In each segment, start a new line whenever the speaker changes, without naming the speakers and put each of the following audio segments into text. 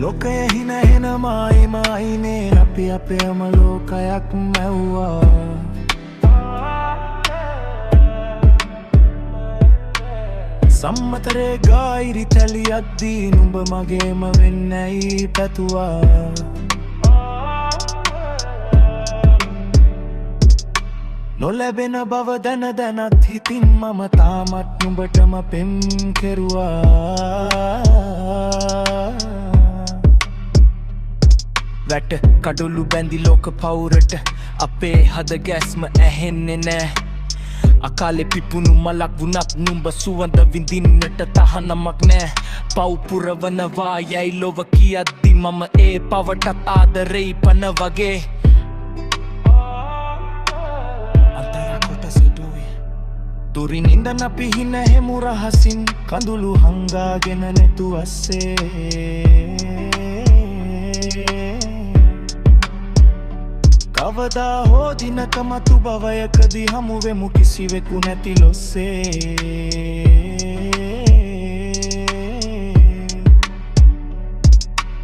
ලෝකය හින හෙනමයි මයිනේ අපි අපේම ලෝකයක් මැව්වා සම්මතරේ ගායිරි තැලියක්දී නුඹ මගේම වෙන්නැයි පැතුවා නොලැබෙන බව දැන දැනත් හිතින් මම තාමත් නුඹටම පෙම් කෙරුවා වැට කඩුළු බැඳි ලෝක පවුරට අපේ හද ගැස්ම ඇහෙන්නේ නෑ අකාලෙ පිපුණු මලක් වුණත් නුඹ සුවඳ විඳින්නට තහනමක් නෑ පව් පුරවනවා යැයි ලොව කියද්දි මම ඒ පවටත් ආදරෙයි පන වගේ දුරින් ඉඳන් අපි හින හෙමු රහසින් කඳුළු හංගාගෙන නෙතු අස්සේ කවදා හෝ දිනක මතු භවයකදී හමුවෙමු කිසිවෙකු නැති ලොස්සේ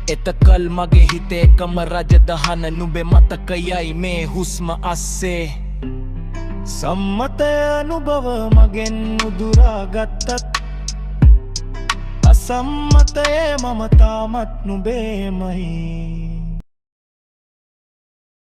එතකල් මගේ හිතේ එකම රජදහන නුඹේ මතකයයි මේ හුස්ම අස්සේ සම්මතය අනුභව මගෙන් උදුරාගත්තත් අසම්මතයේ මම තාමත් නුඹේමයි